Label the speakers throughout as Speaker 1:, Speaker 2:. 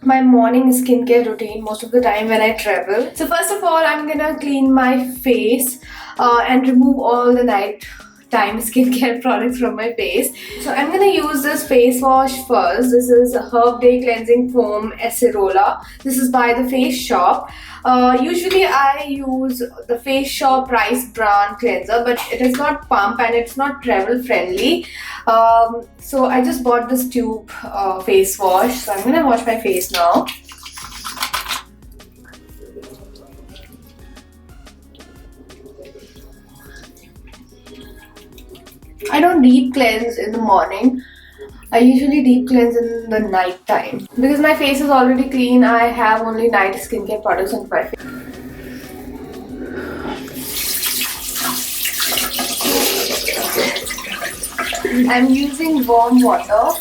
Speaker 1: my morning skincare routine most of the time when I travel. So first of all, I'm gonna clean my face and remove all the night time skincare products from my face. So I'm gonna use this face wash first. This is Herb Day Cleansing Foam ACEROLA. This is by the Face Shop. Usually I use the Face Shop Rice Bran cleanser, but it is not pump and it's not travel friendly. So I just bought this tube face wash. So I'm gonna wash my face now. I don't deep cleanse in the morning. I usually deep cleanse in the night time. Because my face is already clean, I have only night skincare products on my face. I'm using warm water.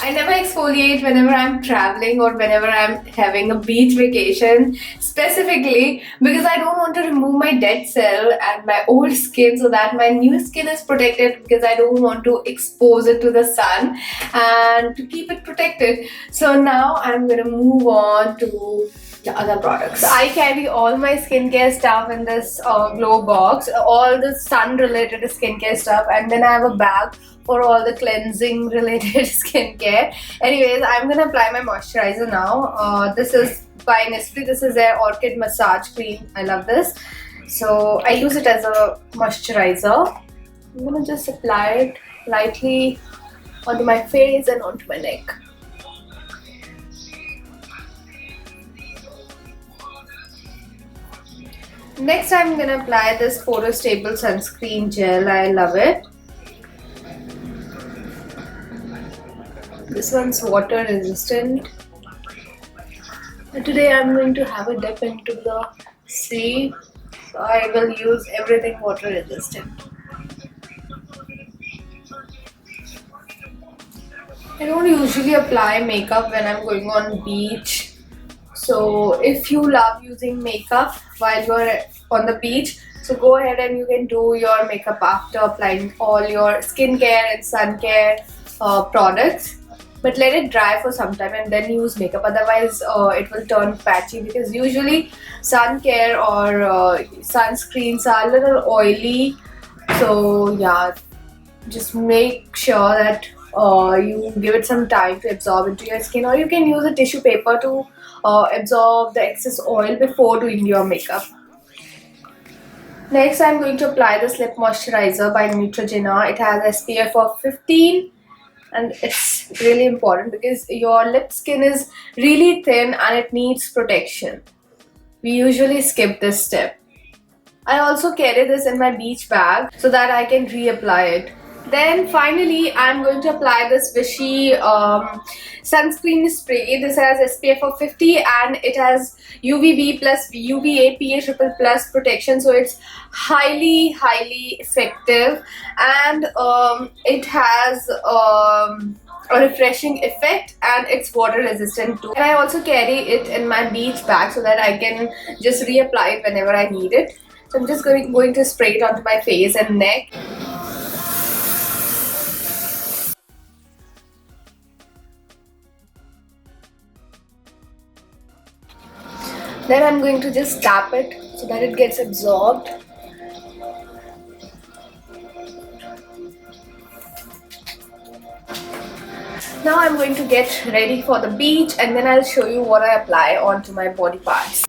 Speaker 1: I never exfoliate whenever I'm traveling or whenever I'm having a beach vacation, specifically because I don't want to remove my dead cell and my old skin so that my new skin is protected, because I don't want to expose it to the sun and to keep it protected. So now I'm gonna move on to the other products. So I carry all my skincare stuff in this glow box, all the sun related skincare stuff, and then I have a bag for all the cleansing related skincare. Anyways, I'm gonna apply my moisturizer now. This is by INNISFREE. This is their Orchid massage cream. I love this. So I use it as a moisturizer. I'm gonna just apply it lightly onto my face and onto my neck. Next, I'm gonna apply this photo stable sunscreen gel. I love it. This one's water resistant. And today I'm going to have a dip into the sea, so I will use everything water resistant. I don't usually apply makeup when I'm going on beach. So if you love using makeup while you're on the beach, so go ahead and you can do your makeup after applying all your skincare and sun care products. But let it dry for some time and then use makeup, otherwise it will turn patchy, because usually sun care or sunscreens are a little oily. So yeah, just make sure that you give it some time to absorb into your skin, or you can use a tissue paper to absorb the excess oil before doing your makeup. Next, I'm going to apply this lip moisturizer by NEUTROGENA. It has SPF of 15. And it's really important because your lip skin is really thin and it needs protection. We usually skip this step. I also carry this in my beach bag so that I can reapply it. Then finally, I'm going to apply this Vichy sunscreen spray. This has SPF of 50 and it has UVB plus UVA PA++ protection, so it's highly effective, and it has a refreshing effect, and it's water resistant too. And I also carry it in my beach bag so that I can just reapply it whenever I need it. So I'm just going to spray it onto my face and neck. Then I'm going to just tap it so that it gets absorbed. Now I'm going to get ready for the beach, and then I'll show you what I apply onto my body parts.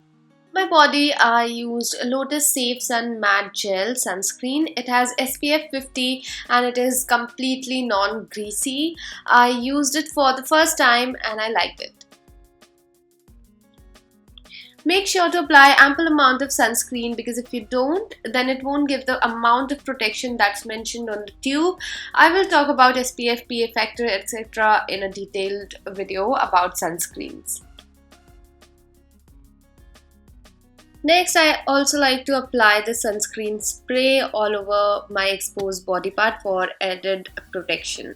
Speaker 1: My body, I used Lotus Safe Sun Matte Gel Sunscreen. It has SPF 50 and it is completely non-greasy. I used it for the first time and I liked it. Make sure to apply ample amount of sunscreen, because if you don't, then it won't give the amount of protection that's mentioned on the tube. I will talk about SPF, PA factor, etc. in a detailed video about sunscreens. Next, I also like to apply the sunscreen spray all over my exposed body part for added protection.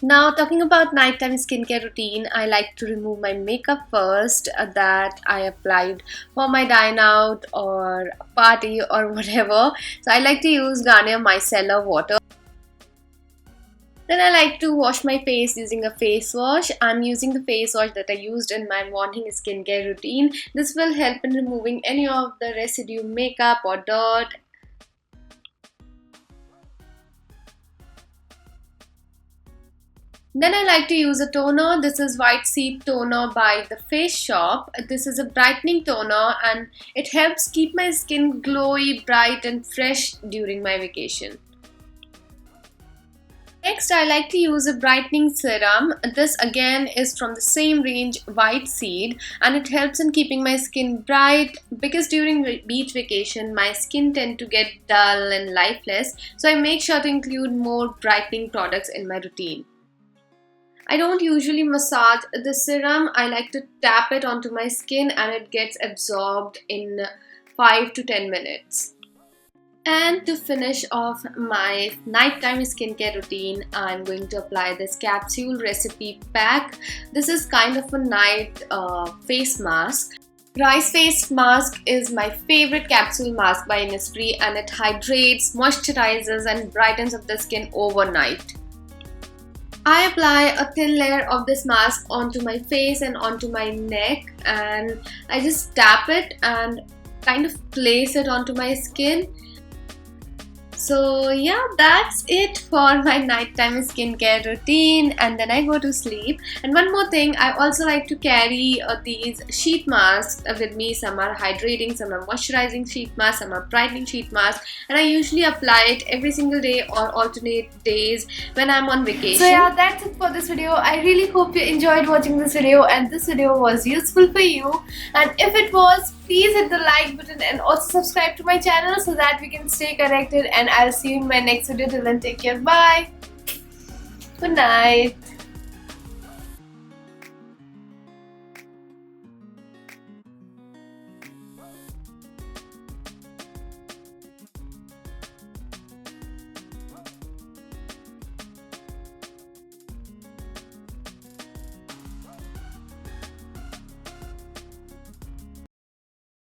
Speaker 1: Now, talking about nighttime skincare routine, I like to remove my makeup first that I applied for my dine out or party or whatever. So I like to use Garnier Micellar water. Then I like to wash my face using a face wash. I'm using the face wash that I used in my morning skincare routine. This will help in removing any of the residue makeup or dirt. Then I like to use a toner. This is White Seed Toner by The Face Shop. This is a brightening toner and it helps keep my skin glowy, bright and fresh during my vacation. Next, I like to use a brightening serum. This again is from the same range, White Seed, and it helps in keeping my skin bright because during beach vacation my skin tend to get dull and lifeless, so I make sure to include more brightening products in my routine. I don't usually massage the serum. I like to tap it onto my skin and it gets absorbed in 5 to 10 minutes. And to finish off my nighttime skincare routine, I'm going to apply this capsule recipe pack. This is kind of a night face mask. Rice face mask is my favorite capsule mask by INNISFREE, and it hydrates, moisturizes and brightens up the skin overnight. I apply a thin layer of this mask onto my face and onto my neck, and I just tap it and kind of place it onto my skin. So yeah, that's it for my nighttime skincare routine, and then I go to sleep. And one more thing, I also like to carry these sheet masks with me. Some are hydrating, some are moisturizing sheet masks, some are brightening sheet masks, and I usually apply it every single day or alternate days when I'm on vacation. So yeah, that's it for this video. I really hope you enjoyed watching this video and this video was useful for you. And if it was, please hit the like button and also subscribe to my channel so that we can stay connected, and I'll see you in my next video. Till then, take care. Bye. Good night.